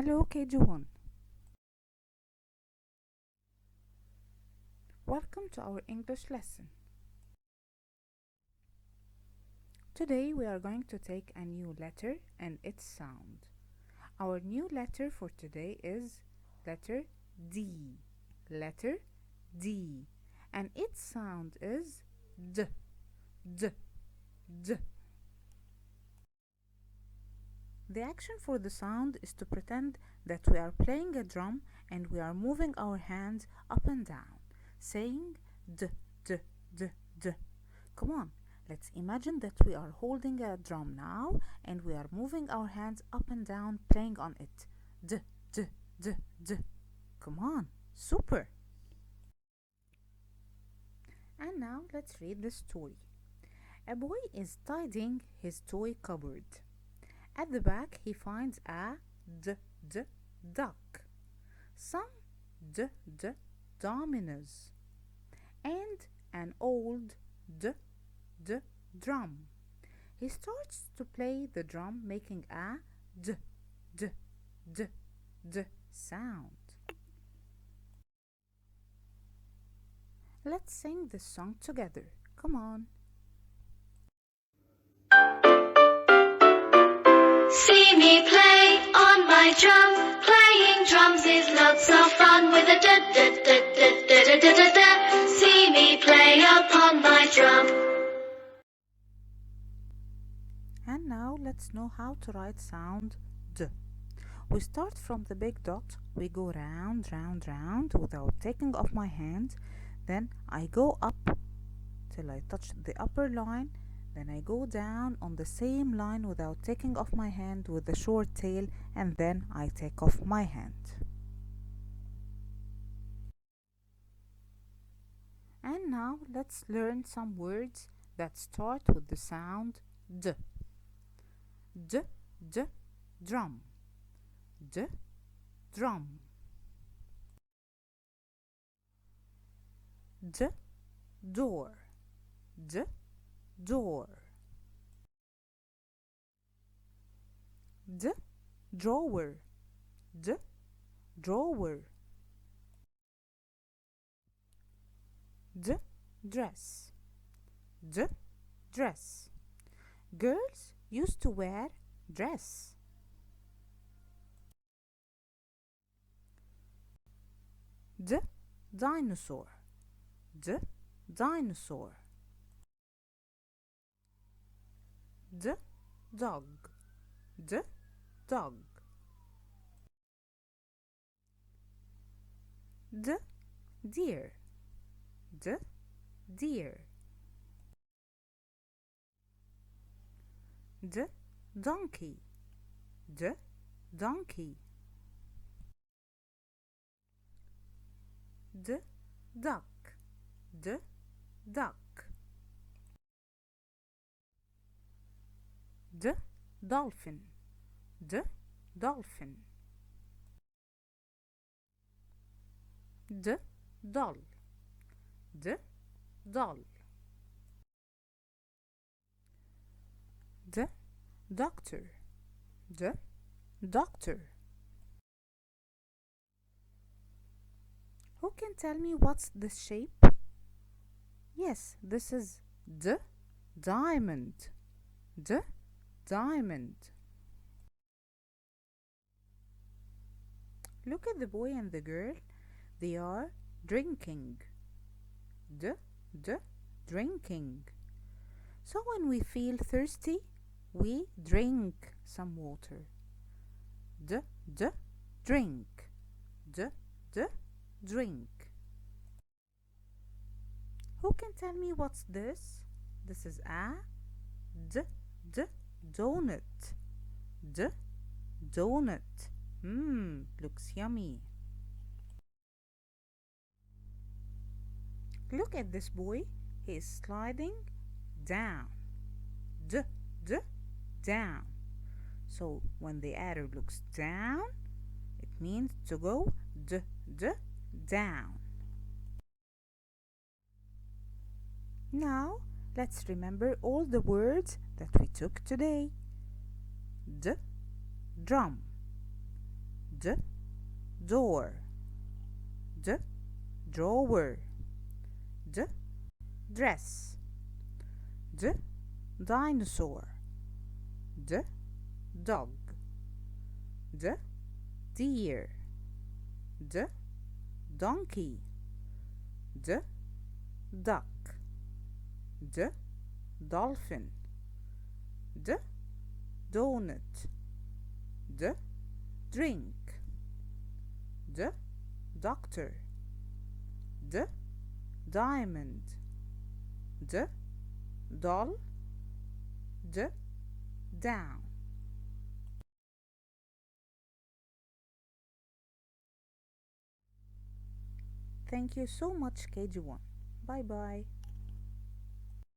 Hello KG1. Welcome to our English lesson. Today we are going to take a new letter and its sound. Our new letter for today is letter D. Letter D. And its sound is D. D. D. The action for the sound is to pretend that we are playing a drum and we are moving our hands up and down, saying D, D, D, D. Come on, let's imagine that we are holding a drum now and we are moving our hands up and down playing on it. D, D, D, D. Come on, super! And now let's read the story. A boy is tidying his toy cupboard. At the back he finds a duck, some dominoes, and an old drum. He starts to play the drum, making a d sound. Let's sing this song together. Come on. See me play on my drum. Playing drums is lots of fun with a da da da da da da da da da. See me play upon my drum. And now let's know how to write sound D. We start from the big dot, we go round, round, round without taking off my hand. Then I go up till I touch the upper line. Then I go down on the same line without taking off my hand with the short tail, and then I take off my hand. And now let's learn some words that start with the sound D. D, drum. D, drum. D, door. D, door. D, drawer. D, drawer. D, dress. D, dress. Girls used to wear dress. D, dinosaur. D, dinosaur. D, dog. D, dog. D, deer. D, deer. D, donkey. D, donkey. D, duck. D, duck. D, dolphin. D, dolphin. D, doll. D, doll. D, doctor. D, doctor. Who can tell me what's this shape? Yes, this is D, diamond. D, diamond. Look at the boy and the girl. They are drinking. D, drinking. So when we feel thirsty, we drink some water. D, drink. D, drink. Who can tell me what's this? This is a donut. D, donut. Looks yummy. Look at this boy. He is sliding down. D, down. So when the arrow looks down, it means to go d, down. Now let's remember all the words that we took today. D, drum. D, door. D, drawer. D, dress. D, dinosaur. D, dog. D, deer. D, donkey. D, duck. D, dolphin. D, donut. D, drink. D, doctor. D, diamond. D, doll. D, down. Thank you so much, KG1. Bye bye.